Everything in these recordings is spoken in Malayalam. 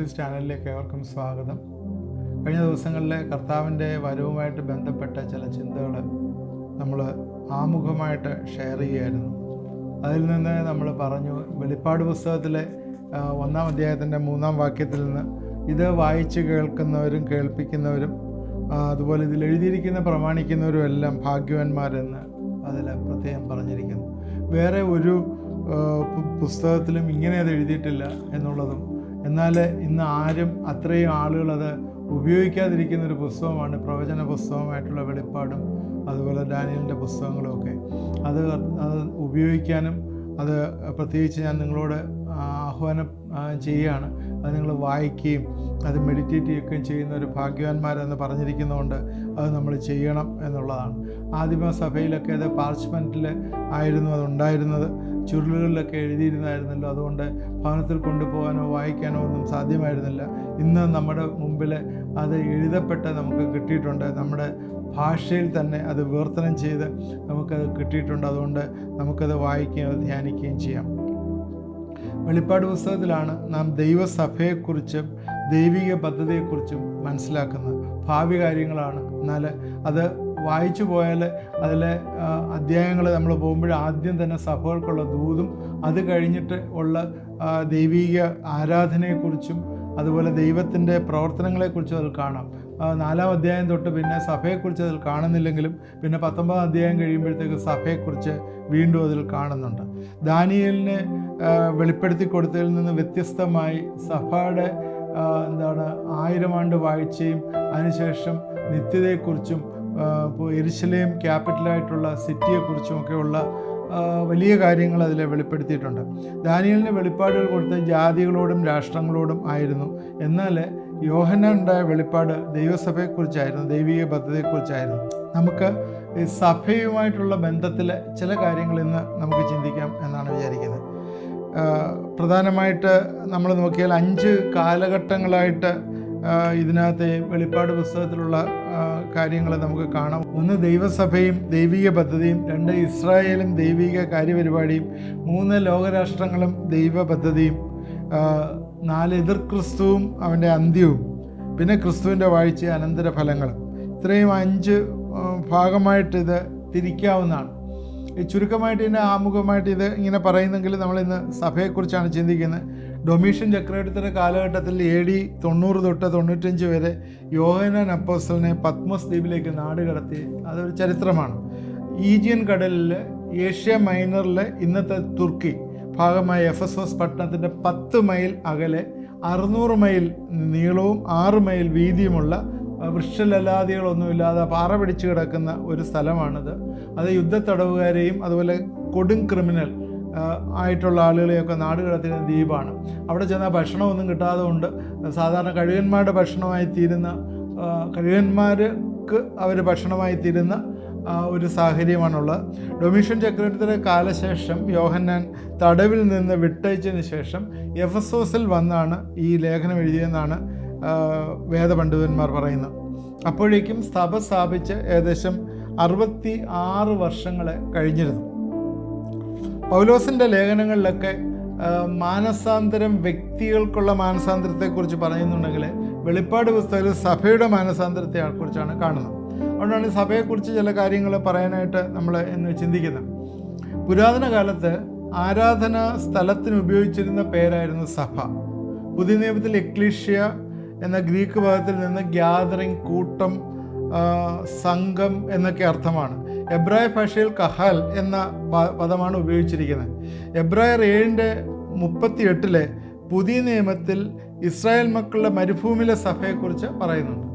മിനിസ്ട്രീസ് ചാനലിലേക്ക് ഏവർക്കും സ്വാഗതം. കഴിഞ്ഞ ദിവസങ്ങളിലെ കർത്താവിൻ്റെ വരവുമായിട്ട് ബന്ധപ്പെട്ട ചില ചിന്തകൾ നമ്മൾ ആമുഖമായിട്ട് ഷെയർ ചെയ്യുമായിരുന്നു. അതിൽ നിന്ന് നമ്മൾ പറഞ്ഞു, വെളിപ്പാട് പുസ്തകത്തിലെ 1-ാം അധ്യായത്തിൻ്റെ 3-ാം വാക്യത്തിൽ നിന്ന് ഇത് വായിച്ച് കേൾക്കുന്നവരും കേൾപ്പിക്കുന്നവരും അതുപോലെ ഇതിൽ എഴുതിയിരിക്കുന്ന പ്രമാണിക്കുന്നവരും എല്ലാം ഭാഗ്യവാന്മാരെന്ന് അതിൽ പ്രത്യേകം പറഞ്ഞിരിക്കുന്നു. വേറെ ഒരു പുസ്തകത്തിലും ഇങ്ങനെ അത് എഴുതിയിട്ടില്ല എന്നുള്ളതും, എന്നാൽ ഇന്ന് ആരും അത്രയും ആളുകൾ അത് ഉപയോഗിക്കാതിരിക്കുന്നൊരു പുസ്തകമാണ് പ്രവചന പുസ്തകമായിട്ടുള്ള വെളിപ്പാടും അതുപോലെ ഡാനിയലിൻ്റെ പുസ്തകങ്ങളുമൊക്കെ. അത് ഉപയോഗിക്കാനും അത് പ്രത്യേകിച്ച് ഞാൻ നിങ്ങളോട് ആഹ്വാനം ചെയ്യുകയാണ്. അത് നിങ്ങൾ വായിക്കുകയും അത് മെഡിറ്റേറ്റ് ചെയ്യുകയും ചെയ്യുന്ന ഒരു ഭാഗ്യവാന്മാരെന്ന് പറഞ്ഞിരിക്കുന്നതുകൊണ്ട് അത് നമ്മൾ ചെയ്യണം എന്നുള്ളതാണ്. ആദിമ സഭയിലൊക്കെ അത് പാർച്ച്മെൻറ്റിൽ ആയിരുന്നു അതുണ്ടായിരുന്നത്, ചുരുളുകളിലൊക്കെ എഴുതിയിരുന്നായിരുന്നല്ലോ. അതുകൊണ്ട് ഭവനത്തിൽ കൊണ്ടുപോകാനോ വായിക്കാനോ ഒന്നും സാധ്യമായിരുന്നില്ല. ഇന്ന് നമ്മുടെ മുമ്പിൽ അത് എഴുതപ്പെട്ട് നമുക്ക് കിട്ടിയിട്ടുണ്ട്. നമ്മുടെ ഭാഷയിൽ തന്നെ അത് വിവർത്തനം ചെയ്ത് നമുക്കത് കിട്ടിയിട്ടുണ്ട്. അതുകൊണ്ട് നമുക്കത് വായിക്കുകയും അത് ധ്യാനിക്കുകയും ചെയ്യാം. വെളിപ്പാട് പുസ്തകത്തിലാണ് നാം ദൈവസഭയെക്കുറിച്ചും ദൈവിക പദ്ധതിയെക്കുറിച്ചും മനസ്സിലാക്കുന്നത്. ഭാവി കാര്യങ്ങളാണ്. എന്നാൽ അത് വായിച്ചു പോയാൽ അതിലെ അധ്യായങ്ങൾ നമ്മൾ പോകുമ്പോൾ ആദ്യം തന്നെ സഭകൾക്കുള്ള ദൂതും അത് കഴിഞ്ഞിട്ട് ഉള്ള ദൈവിക ആരാധനയെക്കുറിച്ചും അതുപോലെ ദൈവത്തിൻ്റെ പ്രവർത്തനങ്ങളെക്കുറിച്ചും അതിൽ കാണാം. 4-ാം അധ്യായം തൊട്ട് പിന്നെ സഭയെക്കുറിച്ച് അതിൽ കാണുന്നില്ലെങ്കിലും പിന്നെ 19-ാം അധ്യായം കഴിയുമ്പോഴത്തേക്ക് സഭയെക്കുറിച്ച് വീണ്ടും അതിൽ കാണുന്നുണ്ട്. ദാനിയേലിനെ വെളിപ്പെടുത്തി കൊടുത്തതിൽ നിന്ന് വ്യത്യസ്തമായി സഭയുടെ 1000 ആണ്ട് വാഴ്ചയും അതിനുശേഷം നിത്യതയെക്കുറിച്ചും യെരുശലേം ക്യാപിറ്റലായിട്ടുള്ള സിറ്റിയെക്കുറിച്ചുമൊക്കെയുള്ള വലിയ കാര്യങ്ങൾ അതിൽ വെളിപ്പെടുത്തിയിട്ടുണ്ട്. ദാനിയേലിന് വെളിപ്പാടുകൾ കൊടുത്ത ജാതികളോടും രാഷ്ട്രങ്ങളോടും ആയിരുന്നു. എന്നാൽ യോഹന്നാനുണ്ടായ വെളിപ്പാട് ദൈവസഭയെക്കുറിച്ചായിരുന്നു, ദൈവിക പദ്ധതിയെക്കുറിച്ചായിരുന്നു. നമുക്ക് ഈ സഭയുമായിട്ടുള്ള ബന്ധത്തിൽ ചില കാര്യങ്ങൾ ഇന്ന് നമുക്ക് ചിന്തിക്കാം എന്നാണ് വിചാരിക്കുന്നത്. പ്രധാനമായിട്ട് നമ്മൾ നോക്കിയാൽ 5 കാലഘട്ടങ്ങളായിട്ട് ഇതിനകത്ത് വെളിപ്പാട് പുസ്തകത്തിലുള്ള കാര്യങ്ങൾ നമുക്ക് കാണാം. 1 ദൈവസഭയും ദൈവിക പദ്ധതിയും, 2 ഇസ്രായേലും ദൈവിക കാര്യപരിപാടിയും, 3 ലോകരാഷ്ട്രങ്ങളും ദൈവ പദ്ധതിയും, 4 എതിർ ക്രിസ്തുവും അവൻ്റെ അന്ത്യവും, പിന്നെ ക്രിസ്തുവിൻ്റെ വാഴ്ച അനന്തര ഫലങ്ങളും. ഇത്രയും 5 ഭാഗമായിട്ട് ഇത് തിരിക്കാവുന്നതാണ്. ഈ ചുരുക്കമായിട്ട് ഇതിൻ്റെ ആമുഖമായിട്ട് ഇത് ഇങ്ങനെ പറയുന്നെങ്കിൽ നമ്മളിന്ന് സഭയെക്കുറിച്ചാണ് ചിന്തിക്കുന്നത്. ഡൊമീഷ്യൻ ചക്രവർത്തിയുടെ കാലഘട്ടത്തിൽ AD 90 തൊട്ട് 95 വരെ യോഹന്നാൻ അപ്പോസ്തലനെ പത്മോസ് ദ്വീപിലേക്ക് നാട് കടത്തി. അതൊരു ചരിത്രമാണ്. ഈജിയൻ കടലിൽ ഏഷ്യ മൈനറിലെ ഇന്നത്തെ തുർക്കി ഭാഗമായ എഫെസോസ് പട്ടണത്തിൻ്റെ 10 മൈൽ അകലെ 600 മൈൽ നീളവും 6 മൈൽ വീതിയുമുള്ള വൃക്ഷലല്ലാദികളൊന്നുമില്ലാതെ പാറ പിടിച്ചു കിടക്കുന്ന ഒരു സ്ഥലമാണിത്. അത് യുദ്ധത്തടവുകാരെയും അതുപോലെ കൊടും ക്രിമിനൽ ആയിട്ടുള്ള ആളുകളെയൊക്കെ നാട് കടത്തുന്ന ദ്വീപാണ്. അവിടെ ചെന്നാൽ ഭക്ഷണമൊന്നും കിട്ടാതെ കൊണ്ട് സാധാരണ കഴുകന്മാരുടെ ഭക്ഷണമായി തീരുന്ന, കഴുകന്മാർക്ക് അവർ ഭക്ഷണമായി തീരുന്ന ഒരു സാഹചര്യമാണുള്ളത്. ഡൊമീഷ്യൻ ചക്രവർത്തിയുടെ കാലശേഷം യോഹന്നാൻ തടവിൽ നിന്ന് വിട്ടയച്ചതിന് ശേഷം എഫെസോസിൽ വന്നാണ് ഈ ലേഖനം എഴുതിയെന്നാണ് വേദപണ്ഡിതന്മാർ പറയുന്നത്. അപ്പോഴേക്കും സഭ സ്ഥാപിച്ച് ഏകദേശം 66 വർഷങ്ങൾ കഴിഞ്ഞിരുന്നു. പൗലോസിൻ്റെ ലേഖനങ്ങളിലൊക്കെ മാനസാന്തരം, വ്യക്തികൾക്കുള്ള മാനസാന്തരത്തെക്കുറിച്ച് പറയുന്നുണ്ടെങ്കിൽ വെളിപ്പാട് പുസ്തകത്തിൽ സഭയുടെ മാനസാന്തരത്തെക്കുറിച്ചാണ് കാണുന്നത്. അതുകൊണ്ടാണ് സഭയെക്കുറിച്ച് ചില കാര്യങ്ങൾ പറയാനായിട്ട് നമ്മൾ ഇന്ന് ചിന്തിക്കുന്നത്. പുരാതന കാലത്ത് ആരാധനാ സ്ഥലത്തിന് ഉപയോഗിച്ചിരുന്ന പേരായിരുന്നു സഭ. പുതിയ നിയമത്തിൽ എക്ലീഷ്യ എന്ന ഗ്രീക്ക് പദത്തിൽ നിന്ന് ഗ്യാദറിംഗ്, കൂട്ടം, സംഘം എന്നൊക്കെ അർത്ഥമാണ്. എബ്രായ ഭാഷയിൽ കഹാൽ എന്ന പദമാണ് ഉപയോഗിച്ചിരിക്കുന്നത്. എബ്രായർ 7:38 പുതിയ നിയമത്തിൽ ഇസ്രായേൽ മക്കളുടെ മരുഭൂമിയിലെ സഭയെക്കുറിച്ച് പറയുന്നുണ്ട്.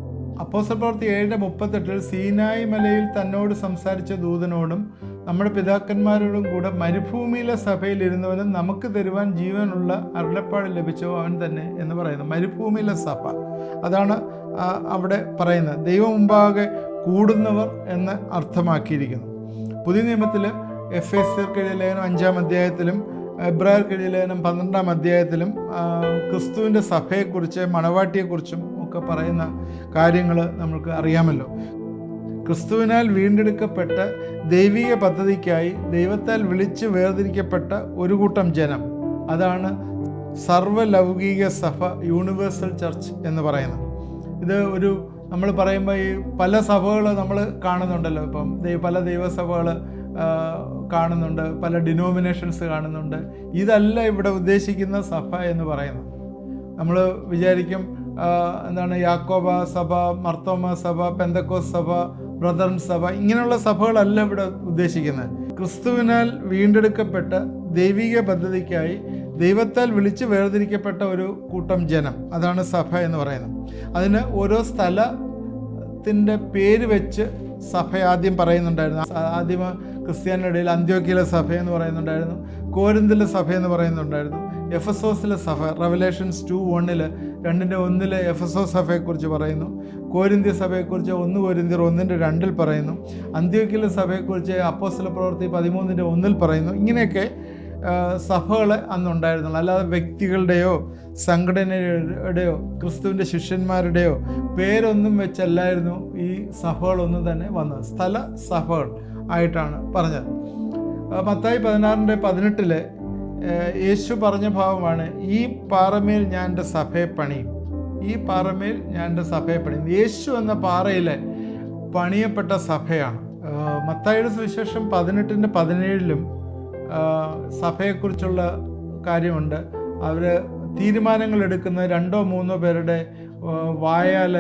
അപ്പോസ്തല പ്രവൃത്തി 7:38 സീനായി മലയിൽ തന്നോട് സംസാരിച്ച ദൂതനോടും നമ്മുടെ പിതാക്കന്മാരോടും കൂടെ മരുഭൂമിയിലെ സഭയിൽ ഇരുന്നവനും നമുക്ക് തരുവാൻ ജീവനുള്ള അരുളപ്പാട് ലഭിച്ചോ അവൻ തന്നെ എന്ന് പറയുന്നു. മരുഭൂമിയിലെ സഭ, അതാണ് അവിടെ പറയുന്നത്. ദൈവം മുമ്പാകെ കൂടുന്നവർ എന്ന് അർത്ഥമാക്കിയിരിക്കുന്നു. പുതിയ നിയമത്തിൽ എഫേസ്യർക്ക് എഴുതിയ ലേഖനം 5-ാം അധ്യായത്തിലും എബ്രായർക്ക് എഴുതിയ ലേഖനം 12-ാം അധ്യായത്തിലും ക്രിസ്തുവിൻ്റെ സഭയെക്കുറിച്ച്, മണവാട്ടിയെക്കുറിച്ചും ഒക്കെ പറയുന്ന കാര്യങ്ങൾ നമുക്ക് അറിയാമല്ലോ. ക്രിസ്തുവിനാൽ വീണ്ടെടുക്കപ്പെട്ട ദൈവിക പദ്ധതിക്കായി ദൈവത്താൽ വിളിച്ച് വേർതിരിക്കപ്പെട്ട ഒരു കൂട്ടം ജനം, അതാണ് സർവ്വലൗകിക സഭ, യൂണിവേഴ്സൽ ചർച്ച് എന്ന് പറയുന്നത്. ഇത് ഒരു നമ്മൾ പറയുമ്പോൾ ഈ പല സഭകൾ നമ്മൾ കാണുന്നുണ്ടല്ലോ. ഇപ്പം പല ദൈവസഭകൾ കാണുന്നുണ്ട്, പല ഡിനോമിനേഷൻസ് കാണുന്നുണ്ട്. ഇതല്ല ഇവിടെ ഉദ്ദേശിക്കുന്ന സഭ എന്ന് പറയുന്നത്. നമ്മൾ വിചാരിക്കും എന്താണ് യാക്കോബ സഭ, മർത്തോമ സഭ, പെന്തക്കോസ് സഭ, ബ്രദറൻ സഭ, ഇങ്ങനെയുള്ള സഭകളല്ല ഇവിടെ ഉദ്ദേശിക്കുന്നത്. ക്രിസ്തുവിനാൽ വീണ്ടെടുക്കപ്പെട്ട ദൈവിക പദ്ധതിക്കായി ദൈവത്താൽ വിളിച്ച് വേർതിരിക്കപ്പെട്ട ഒരു കൂട്ടം ജനം, അതാണ് സഭ എന്ന് പറയുന്നത്. അതിന് ഓരോ സ്ഥലത്തിൻ്റെ പേര് വെച്ച് സഭ ആദ്യം പറയുന്നുണ്ടായിരുന്നു. ആദ്യം ക്രിസ്ത്യാനിയുടെ ഇടയിൽ അന്ത്യോക്യയിലെ സഭ എന്ന് പറയുന്നുണ്ടായിരുന്നു, കോരിന്തിലെ സഭ എന്ന് പറയുന്നുണ്ടായിരുന്നു, എഫസോസിലെ സഭ. റെവലേഷൻസ് 2:1 2:1 എഫസോസ് സഭയെക്കുറിച്ച് പറയുന്നു. കോരിന്ത്യ സഭയെക്കുറിച്ച് 1 കൊരിന്ത്യർ 1:2 പറയുന്നു. അന്ത്യോക്യയിലെ സഭയെക്കുറിച്ച് അപ്പോസ്തല പ്രവൃത്തി 13:1 പറയുന്നു. ഇങ്ങനെയൊക്കെ സഭകൾ അന്നുണ്ടായിരുന്നുള്ളൂ. അല്ലാതെ വ്യക്തികളുടെയോ സംഘടനയുടെയോ ക്രിസ്തുവിൻ്റെ ശിഷ്യന്മാരുടെയോ പേരൊന്നും വെച്ചല്ലായിരുന്നു ഈ സഭകളൊന്നും തന്നെ വന്നത്. സ്ഥല സഭകൾ ആയിട്ടാണ് പറഞ്ഞത്. മത്തായി 16:18 യേശു പറഞ്ഞ ഭാവമാണ്, ഈ പാറമേൽ ഞാൻ എൻ്റെ സഭയെ പണിയും. ഈ പാറമേൽ ഞാൻ എൻ്റെ സഭയെ പണിയും. യേശു എന്ന പാറയിലെ പണിയപ്പെട്ട സഭയാണ്. മത്തായിയുടെ സുവിശേഷം 18:17 സഭയെക്കുറിച്ചുള്ള കാര്യമുണ്ട്. അവർ തീരുമാനങ്ങൾ എടുക്കുന്ന 2-3 പേരുടെ വായാൽ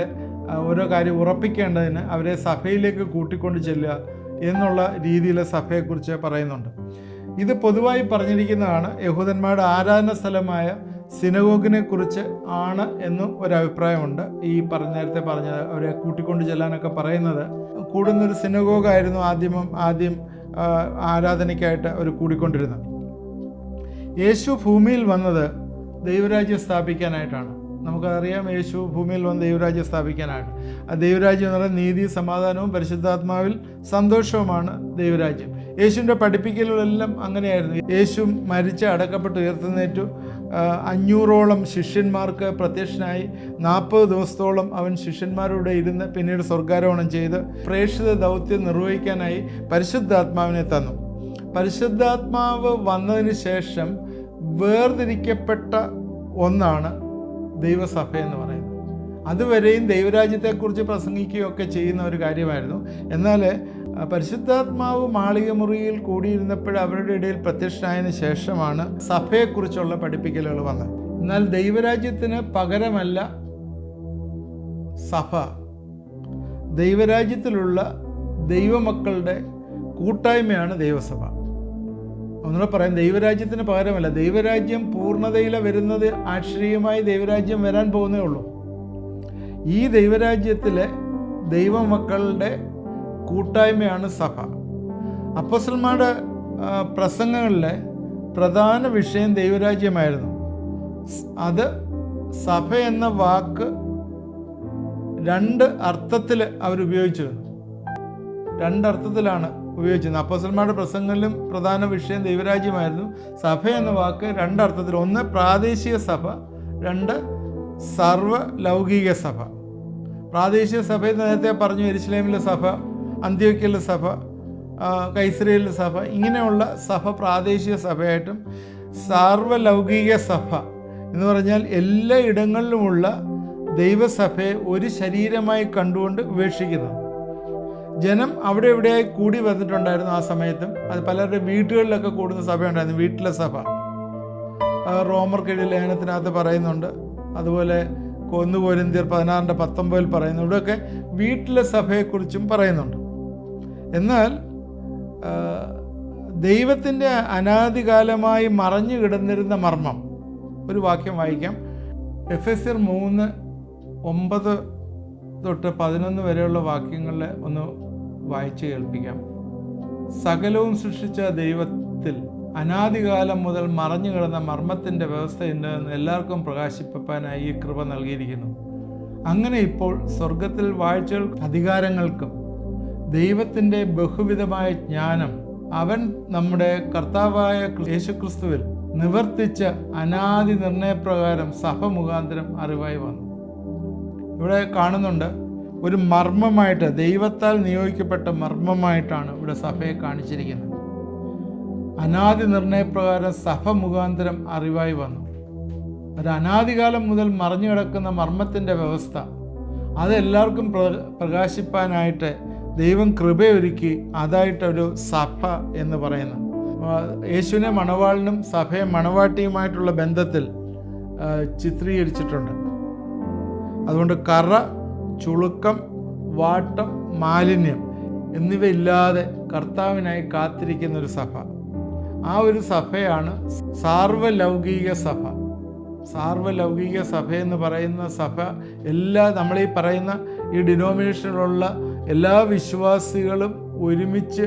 ഓരോ കാര്യം ഉറപ്പിക്കേണ്ടതിന് അവരെ സഭയിലേക്ക് കൂട്ടിക്കൊണ്ട് ചെല്ലുക എന്നുള്ള രീതിയിൽ സഭയെക്കുറിച്ച് പറയുന്നുണ്ട്. ഇത് പൊതുവായി പറഞ്ഞിരിക്കുന്നതാണ്. യഹൂദന്മാരുടെ ആരാധന സ്ഥലമായ സിനഗോഗിനെ കുറിച്ച് ആണ് എന്നും ഒരഭിപ്രായമുണ്ട്. ഈ നേരത്തെ പറഞ്ഞത് അവരെ കൂട്ടിക്കൊണ്ട് ചെല്ലാനൊക്കെ പറയുന്നത് കൂടുന്നൊരു സിനഗോഗായിരുന്നു ആദ്യം ആരാധനയ്ക്കായിട്ട് അവർ കൂടിക്കൊണ്ടിരുന്നത്. യേശു ഭൂമിയിൽ വന്നത് ദൈവരാജ്യം സ്ഥാപിക്കാനായിട്ടാണ്. നമുക്കറിയാം, യേശു ഭൂമിയിൽ വന്ന് ദൈവരാജ്യം സ്ഥാപിക്കാനായിട്ട്. ആ ദൈവരാജ്യം എന്ന് പറയുന്നത് നീതി, സമാധാനവും പരിശുദ്ധാത്മാവിൽ സന്തോഷവുമാണ് ദൈവരാജ്യം. യേശുവിൻ്റെ പഠിപ്പിക്കലുകളെല്ലാം അങ്ങനെയായിരുന്നു. യേശു മരിച്ച് അടക്കപ്പെട്ട് ഉയർത്തെഴുന്നേറ്റു. 500ഓളം ശിഷ്യന്മാർക്ക് പ്രത്യക്ഷനായി. 40 ദിവസത്തോളം അവൻ ശിഷ്യന്മാരുടെ ഇരുന്ന് പിന്നീട് സ്വർഗാരോഹണം ചെയ്ത് പ്രേക്ഷിത ദൗത്യം നിർവഹിക്കാനായി പരിശുദ്ധാത്മാവിനെ തന്നു. പരിശുദ്ധാത്മാവ് വന്നതിന് ശേഷം വേർതിരിക്കപ്പെട്ട ഒന്നാണ് ദൈവസഭ എന്ന് പറയുന്നത്. അതുവരെയും ദൈവരാജ്യത്തെക്കുറിച്ച് പ്രസംഗിക്കുകയൊക്കെ ചെയ്യുന്ന ഒരു കാര്യമായിരുന്നു. എന്നാൽ പരിശുദ്ധാത്മാവ് മാളിക മുറിയിൽ കൂടിയിരുന്നപ്പോൾ അവരുടെ ഇടയിൽ പ്രത്യക്ഷനായതിനു ശേഷമാണ് സഭയെക്കുറിച്ചുള്ള പഠിപ്പിക്കലുകൾ വന്നത്. എന്നാൽ ദൈവരാജ്യത്തിന് പകരമല്ല സഭ. ദൈവരാജ്യത്തിലുള്ള ദൈവമക്കളുടെ കൂട്ടായ്മയാണ് ദൈവസഭ. ഒന്നുകൂടെ പറയാം, ദൈവരാജ്യത്തിന് പകരമല്ല. ദൈവരാജ്യം പൂർണ്ണതയിൽ വരുന്നത് ആശ്ചര്യമായി ദൈവരാജ്യം വരാൻ പോകുന്നേ ഉള്ളൂ. ഈ ദൈവരാജ്യത്തിലെ ദൈവമക്കളുടെ കൂട്ടായ്മയാണ് സഭ. അപ്പോസ്തലന്മാരുടെ പ്രസംഗങ്ങളിലെ പ്രധാന വിഷയം ദൈവരാജ്യമായിരുന്നു. അത് സഭ എന്ന വാക്ക് 2 അർത്ഥത്തിൽ അവരുപയോഗിച്ചിരുന്നു. 2 അർത്ഥത്തിലാണ് ഉപയോഗിച്ചിരുന്നത്. അപ്പോസ്തലന്മാരുടെ പ്രസംഗങ്ങളിലും പ്രധാന വിഷയം ദൈവരാജ്യമായിരുന്നു. സഭ എന്ന വാക്ക് 2 അർത്ഥത്തിൽ, ഒന്ന് പ്രാദേശിക സഭ, 2 സർവ്വലൗകിക സഭ. പ്രാദേശിക സഭയിൽ നേരത്തെ പറഞ്ഞു, യെരുശലേമിലെ സഭ, അന്ത്യോക്യയിലെ സഭ, കൈസറിയയിലെ സഭ, ഇങ്ങനെയുള്ള സഭ പ്രാദേശിക സഭയായിട്ടും സർവ്വലൗകിക സഭ എന്ന് പറഞ്ഞാൽ എല്ലാ ഇടങ്ങളിലുമുള്ള ദൈവസഭയെ ഒരു ശരീരമായി കണ്ടുകൊണ്ട് ഉപേക്ഷിക്കുന്നത്. ജനം അവിടെ എവിടെയായി കൂടി വന്നിട്ടുണ്ടായിരുന്നു. ആ സമയത്തും അത് പലരുടെ വീട്ടുകളിലൊക്കെ കൂടുന്ന സഭയുണ്ടായിരുന്നു, വീട്ടിലെ സഭ. റോമർക്കെഴുതിയ ലേഖനത്തിനകത്ത് പറയുന്നുണ്ട്. അതുപോലെ 1 കൊരിന്ത്യർ 16:19 പറയുന്നു. ഇവിടെയൊക്കെ വീട്ടിലെ സഭയെക്കുറിച്ചും പറയുന്നുണ്ട്. എന്നാൽ ദൈവത്തിൻ്റെ അനാദികാലമായി മറഞ്ഞു കിടന്നിരുന്ന മർമ്മം, ഒരു വാക്യം വായിക്കാം. എഫെസ്യർ 3:9-11 വരെയുള്ള വാക്യങ്ങളിൽ ഒന്ന് വായിച്ച് കേൾപ്പിക്കാം. സകലവും സൃഷ്ടിച്ച ദൈവത്തിൽ അനാദികാലം മുതൽ മറഞ്ഞു കിടന്ന മർമ്മത്തിൻ്റെ വ്യവസ്ഥയുണ്ടെന്ന് എല്ലാവർക്കും പ്രകാശിപ്പാനായി ഈ കൃപ നൽകിയിരിക്കുന്നു. അങ്ങനെ ഇപ്പോൾ സ്വർഗത്തിൽ വാഴ്ചകൾക്കും അധികാരങ്ങൾക്കും ദൈവത്തിൻ്റെ ബഹുവിധമായ ജ്ഞാനം അവൻ നമ്മുടെ കർത്താവായ യേശുക്രിസ്തുവിൽ നിവർത്തിച്ച അനാദി നിർണയപ്രകാരം സഭ മുഖാന്തരം അറിവായി വന്നു. ഇവിടെ കാണുന്നുണ്ട്, ഒരു മർമ്മമായിട്ട്, ദൈവത്താൽ നിയോഗിക്കപ്പെട്ട മർമ്മമായിട്ടാണ് ഇവിടെ സഭയെ കാണിച്ചിരിക്കുന്നത്. അനാദി നിർണയപ്രകാരം സഭ മുഖാന്തരം അറിവായി വന്നു. ഒരു അനാദികാലം മുതൽ മറഞ്ഞു കിടക്കുന്ന മർമ്മത്തിൻ്റെ വ്യവസ്ഥ അതെല്ലാവർക്കും പ്രകാശിപ്പാനായിട്ട് ദൈവം കൃപയൊരുക്കി. അതായിട്ടൊരു സഭ എന്ന് പറയുന്നു. യേശുവിനെ മണവാളനും സഭയെ മണവാട്ടിയുമായിട്ടുള്ള ബന്ധത്തിൽ ചിത്രീകരിച്ചിട്ടുണ്ട്. അതുകൊണ്ട് കറ, ചുളുക്കം, വാട്ടം, മാലിന്യം എന്നിവയില്ലാതെ കർത്താവിനായി കാത്തിരിക്കുന്ന ഒരു സഭ. ആ ഒരു സഭയാണ് സാർവലൗകിക സഭ. സാർവലൗകിക സഭ എന്ന് പറയുന്ന സഭ നമ്മളീ പറയുന്ന ഈ ഡിനോമിനേഷനിലുള്ള എല്ലാ വിശ്വാസികളും ഒരുമിച്ച്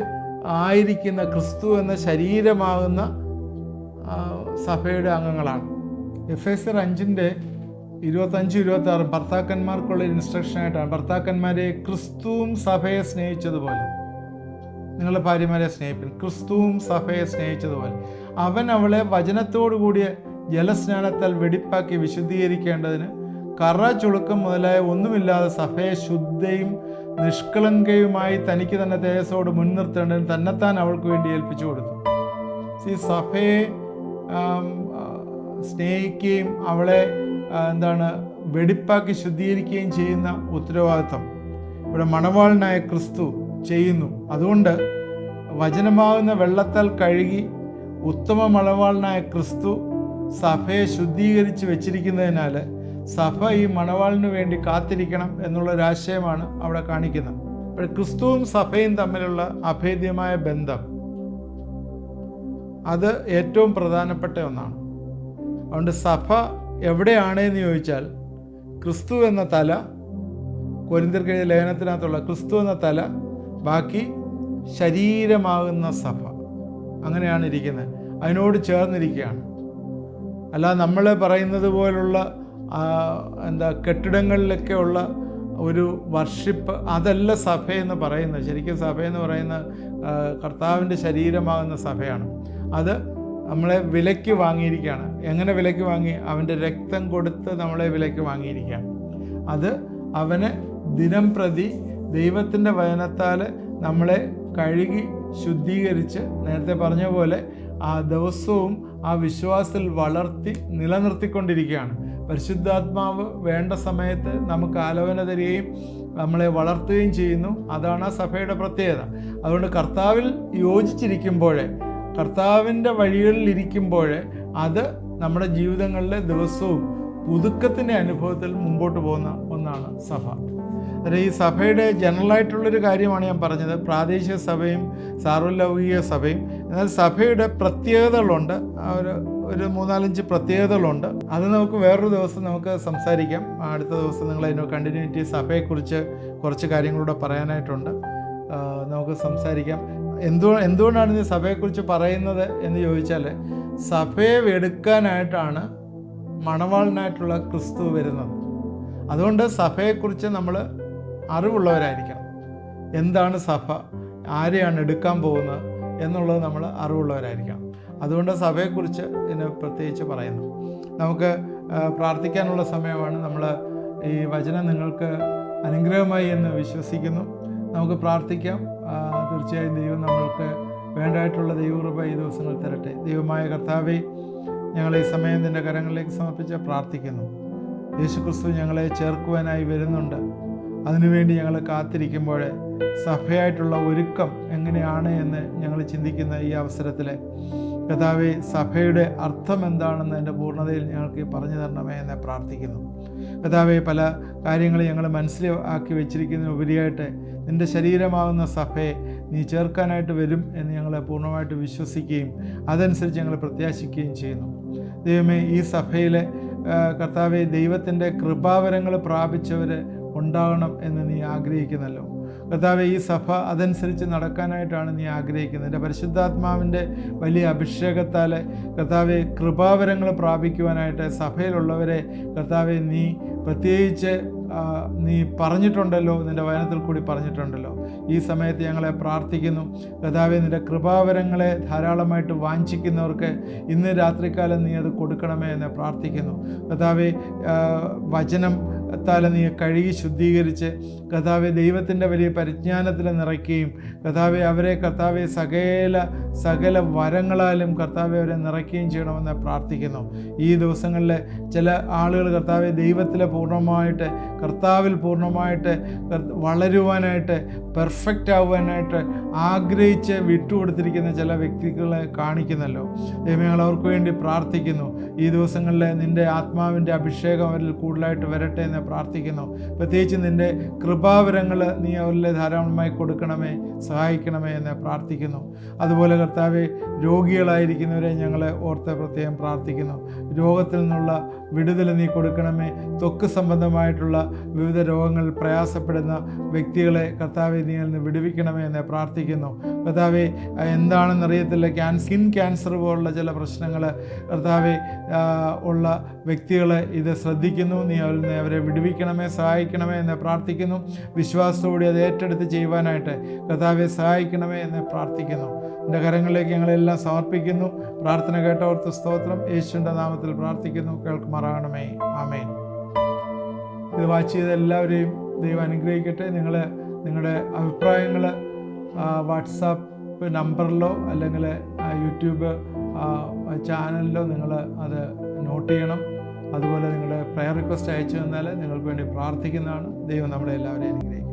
ആയിരിക്കുന്ന ക്രിസ്തു എന്ന ശരീരമാകുന്ന സഭയുടെ അംഗങ്ങളാണ്. എഫേസ്യർ 5:25-26 ഭർത്താക്കന്മാർക്കുള്ള ഇൻസ്ട്രക്ഷനായിട്ടാണ്. ഭർത്താക്കന്മാരെ ക്രിസ്തുവും സഭയെ സ്നേഹിച്ചതുപോലെ നിങ്ങളുടെ ഭാര്യമാരെ സ്നേഹിപ്പിൻ. ക്രിസ്തുവും സഭയെ സ്നേഹിച്ചതുപോലെ അവൻ അവളെ വചനത്തോടു കൂടിയ ജലസ്നാനത്താൽ വെടിപ്പാക്കി വിശുദ്ധീകരിക്കേണ്ടതിന് കറ, ചുളുക്കം മുതലായ ഒന്നുമില്ലാതെ സഭയെ ശുദ്ധയും നിഷ്കളങ്കയുമായി തനിക്ക് തന്നെ തേജസ്സോട് മുൻനിർത്തേണ്ടതിന് തന്നെത്താൻ അവൾക്ക് വേണ്ടി ഏൽപ്പിച്ചു കൊടുത്തു. സഭയെ സ്നേഹിക്കുകയും അവളെ വെടിപ്പാക്കി ശുദ്ധീകരിക്കുകയും ചെയ്യുന്ന ഉത്തരവാദിത്വം ഇവിടെ മണവാളനായ ക്രിസ്തു ചെയ്യുന്നു. അതുകൊണ്ട് വചനമാകുന്ന വെള്ളത്താൽ കഴുകി ഉത്തമ മണവാളനായ ക്രിസ്തു സഭയെ ശുദ്ധീകരിച്ച് വെച്ചിരിക്കുന്നതിനാൽ സഭ ഈ മണവാളിന് വേണ്ടി കാത്തിരിക്കണം എന്നുള്ളൊരാശയമാണ് അവിടെ കാണിക്കുന്നത്. അപ്പോൾ ക്രിസ്തുവും സഭയും തമ്മിലുള്ള അഭേദ്യമായ ബന്ധം അത് ഏറ്റവും പ്രധാനപ്പെട്ട ഒന്നാണ്. അതുകൊണ്ട് സഭ എവിടെയാണെന്ന് ചോദിച്ചാൽ ക്രിസ്തു എന്ന തല, കൊരിന്ത്യർക്ക് എഴുതിയ ലേഖനത്തിനകത്തുള്ള ക്രിസ്തു എന്ന തല, ബാക്കി ശരീരമാകുന്ന സഭ, അങ്ങനെയാണ് ഇരിക്കുന്നത്. അതിനോട് ചേർന്നിരിക്കുകയാണ്. അല്ല നമ്മൾ പറയുന്നത് പോലുള്ള കെട്ടിടങ്ങളിലൊക്കെ ഉള്ള ഒരു വർഷിപ്പ് അതല്ല സഭയെന്ന് പറയുന്നത്. ശരിക്കും സഭയെന്ന് പറയുന്നത് കർത്താവിൻ്റെ ശരീരമാകുന്ന സഭയാണ്. അത് നമ്മളെ വിലയ്ക്ക് വാങ്ങിയിരിക്കുകയാണ്. എങ്ങനെ വിലയ്ക്ക് വാങ്ങി? അവൻ്റെ രക്തം കൊടുത്ത് നമ്മളെ വിലയ്ക്ക് വാങ്ങിയിരിക്കുകയാണ്. അത് അവന് ദിനം പ്രതി ദൈവത്തിൻ്റെ വചനത്താൽ നമ്മളെ കഴുകി ശുദ്ധീകരിച്ച് നേരത്തെ പറഞ്ഞ പോലെ ആ ദിവസവും ആ വിശ്വാസത്തിൽ വളർത്തി നിലനിർത്തിക്കൊണ്ടിരിക്കുകയാണ്. പരിശുദ്ധാത്മാവ് വേണ്ട സമയത്ത് നമുക്ക് ആലോചന തരികയും നമ്മളെ വളർത്തുകയും ചെയ്യുന്നു. അതാണ് ആ സഭയുടെ പ്രത്യേകത. അതുകൊണ്ട് കർത്താവിൽ യോജിച്ചിരിക്കുമ്പോഴേ, കർത്താവിൻ്റെ വഴികളിൽ ഇരിക്കുമ്പോഴേ അത് നമ്മുടെ ജീവിതങ്ങളിലെ ദിവസവും പുതുക്കത്തിൻ്റെ അനുഭവത്തിൽ മുമ്പോട്ട് പോകുന്ന ഒന്നാണ് സഭ. ഈ സഭയുടെ ജനറലായിട്ടുള്ളൊരു കാര്യമാണ് ഞാൻ പറഞ്ഞത്, പ്രാദേശിക സഭയും സാർവലൗകിക സഭയും. എന്നാൽ സഭയുടെ പ്രത്യേകതകളുണ്ട്, ഒരു 3-4 പ്രത്യേകതകളുണ്ട്. അത് നമുക്ക് വേറൊരു ദിവസം നമുക്ക് സംസാരിക്കാം. അടുത്ത ദിവസം നിങ്ങൾ അതിന് കണ്ടിന്യൂറ്റി സഭയെക്കുറിച്ച് കുറച്ച് കാര്യങ്ങളൂടെ പറയാനായിട്ടുണ്ട്, നമുക്ക് സംസാരിക്കാം. എന്തുകൊണ്ടാണ് ഈ സഭയെക്കുറിച്ച് പറയുന്നത് എന്ന് ചോദിച്ചാൽ, സഭയെ എടുക്കാനായിട്ടാണ് മണവാളനായിട്ടുള്ള ക്രിസ്തു വരുന്നത്. അതുകൊണ്ട് സഭയെക്കുറിച്ച് നമ്മൾ അറിവുള്ളവരായിരിക്കണം. എന്താണ് സഭ, ആരെയാണ് എടുക്കാൻ പോകുന്നത് എന്നുള്ളത് നമ്മൾ അറിവുള്ളവരായിരിക്കണം. അതുകൊണ്ട് സഭയെക്കുറിച്ച് ഇതിന് പ്രത്യേകിച്ച് പറയുന്നു. നമുക്ക് പ്രാർത്ഥിക്കാനുള്ള സമയമാണ്. നമ്മൾ ഈ വചനം നിങ്ങൾക്ക് അനുഗ്രഹമായി എന്ന് വിശ്വസിക്കുന്നു. നമുക്ക് പ്രാർത്ഥിക്കാം. തീർച്ചയായും ദൈവം നമ്മൾക്ക് വേണ്ടതായിട്ടുള്ള ദൈവകൃപ ഈ ദിവസങ്ങൾ തരട്ടെ. ദൈവമായ കർത്താവേ, ഞങ്ങൾ ഈ സമയം നിൻ്റെ കരങ്ങളിലേക്ക് സമർപ്പിച്ച് പ്രാർത്ഥിക്കുന്നു. യേശുക്രിസ്തു ഞങ്ങളെ ചേർക്കുവാനായി വരുന്നുണ്ട്. അതിനുവേണ്ടി ഞങ്ങൾ കാത്തിരിക്കുമ്പോൾ സഭയായിട്ടുള്ള ഒരുക്കം എങ്ങനെയാണ് എന്ന് ഞങ്ങൾ ചിന്തിക്കുന്ന ഈ അവസരത്തിൽ കർത്താവേ, സഭയുടെ അർത്ഥം എന്താണെന്ന് എൻ്റെ പൂർണ്ണതയിൽ ഞങ്ങൾക്ക് പറഞ്ഞു തരണമേ എന്ന് പ്രാർത്ഥിക്കുന്നു. കർത്താവേ, പല കാര്യങ്ങൾ ഞങ്ങൾ മനസ്സിലാക്കി വെച്ചിരിക്കുന്നതിനുപരിയായിട്ട് നിൻ്റെ ശരീരമാകുന്ന സഭയെ നീ ചേർക്കാനായിട്ട് വരും എന്ന് ഞങ്ങൾ പൂർണ്ണമായിട്ട് വിശ്വസിക്കുകയും അതനുസരിച്ച് ഞങ്ങൾ പ്രത്യാശിക്കുകയും ചെയ്യുന്നു. ദൈവമേ, ഈ സഭയിലെ കർത്താവെ, ദൈവത്തിൻ്റെ കൃപാവരങ്ങൾ പ്രാപിച്ചവർ ഉണ്ടാകണം എന്ന് നീ ആഗ്രഹിക്കുന്നല്ലോ. കർത്താവെ, ഈ സഭ അതനുസരിച്ച് നടക്കാനായിട്ടാണ് നീ ആഗ്രഹിക്കുന്നത്. എൻ്റെ പരിശുദ്ധാത്മാവിൻ്റെ വലിയ അഭിഷേകത്താൽ കർത്താവെ, കൃപാവരങ്ങൾ പ്രാപിക്കുവാനായിട്ട് സഭയിലുള്ളവരെ കർത്താവെ നീ പ്രത്യേകിച്ച് നീ പറഞ്ഞിട്ടുണ്ടല്ലോ, നിൻ്റെ വചനത്തിൽ കൂടി പറഞ്ഞിട്ടുണ്ടല്ലോ. ഈ സമയത്ത് ഞങ്ങളെ പ്രാർത്ഥിക്കുന്നു കർത്താവേ, നിൻ്റെ കൃപാവരങ്ങളെ ധാരാളമായിട്ട് വാഞ്ചിക്കുന്നവർക്ക് ഇന്ന് രാത്രികാലം നീ അത് കൊടുക്കണമേ എന്ന് പ്രാർത്ഥിക്കുന്നു. കർത്താവേ, വചനം താല നീ കഴുകി ശുദ്ധീകരിച്ച് കർത്താവെ ദൈവത്തിൻ്റെ വലിയ പരിജ്ഞാനത്തിൽ നിറയ്ക്കുകയും കർത്താവെ അവരെ കർത്താവെ സകല വരങ്ങളാലും കർത്താവെ അവരെ നിറയ്ക്കുകയും ചെയ്യണമെന്ന് പ്രാർത്ഥിക്കുന്നു. ഈ ദിവസങ്ങളിൽ ചില ആളുകൾ കർത്താവെ ദൈവത്തിൽ പൂർണ്ണമായിട്ട് കർത്താവിൽ പൂർണ്ണമായിട്ട് വളരുവാനായിട്ട് പെർഫെക്റ്റ് ആകുവാനായിട്ട് ആഗ്രഹിച്ച് വിട്ടുകൊടുത്തിരിക്കുന്ന ചില വ്യക്തികളെ കാണിക്കുന്നല്ലോ. ദൈവങ്ങൾ അവർക്ക് വേണ്ടി പ്രാർത്ഥിക്കുന്നു. ഈ ദിവസങ്ങളിൽ നിൻ്റെ ആത്മാവിൻ്റെ അഭിഷേകം അവരിൽ കൂടുതലായിട്ട് വരട്ടെ എന്ന് പ്രാർത്ഥിക്കുന്നു. പ്രത്യേകിച്ച് നിൻ്റെ കൃപാവരങ്ങൾ നീ അവരിൽ ധാരാളമായി കൊടുക്കണമേ, സഹായിക്കണമേ എന്ന് പ്രാർത്ഥിക്കുന്നു. അതുപോലെ കർത്താവെ രോഗികളായിരിക്കുന്നവരെ ഞങ്ങളെ ഓർത്ത് പ്രത്യേകം പ്രാർത്ഥിക്കുന്നു. രോഗത്തിൽ നിന്നുള്ള വിടുതൽ നീ കൊടുക്കണമേ. ത്വക്ക് സംബന്ധമായിട്ടുള്ള വിവിധ രോഗങ്ങളിൽ പ്രയാസപ്പെടുന്ന വ്യക്തികളെ കർത്താവെ നീ നിന്ന് വിടുവിക്കണമേ എന്ന് പ്രാർത്ഥിക്കുന്നു. കർത്താവെ എന്താണെന്നറിയത്തില്ല, സ്കിൻ ക്യാൻസർ പോലുള്ള ചില പ്രശ്നങ്ങൾ കർത്താവെ ഉള്ള വ്യക്തികളെ ഇത് ശ്രദ്ധിക്കുന്നു. നീ അവരെ വിടുവിക്കണമേ, സഹായിക്കണമേ എന്ന് പ്രാർത്ഥിക്കുന്നു. വിശ്വാസത്തോടെ അത് ഏറ്റെടുത്ത് ചെയ്യുവാനായിട്ട് കർത്താവെ സഹായിക്കണമേ എന്ന് പ്രാർത്ഥിക്കുന്നു. എൻ്റെ കരങ്ങളിലേക്ക് ഞങ്ങളെല്ലാം സമർപ്പിക്കുന്നു. പ്രാർത്ഥന കേട്ടവർക്ക് സ്തോത്രം. യേശുവിൻ്റെ നാമത്തിൽ പ്രാർത്ഥിക്കുന്നു, കേൾക്കുമാറാകണമേ. ആമേൻ. ഇത് വാച്ച് ചെയ്ത എല്ലാവരെയും ദൈവം അനുഗ്രഹിക്കട്ടെ. നിങ്ങളുടെ അഭിപ്രായങ്ങൾ വാട്സാപ്പ് നമ്പറിലോ അല്ലെങ്കിൽ യൂട്യൂബ് ചാനലിലോ നിങ്ങൾ അത് നോട്ട് ചെയ്യണം. അതുപോലെ നിങ്ങളുടെ പ്രയർ റിക്വസ്റ്റ് അയച്ചു തന്നാൽ നിങ്ങൾക്ക് വേണ്ടി പ്രാർത്ഥിക്കുന്നതാണ്. ദൈവം നമ്മളെ എല്ലാവരെയും അനുഗ്രഹിക്കും.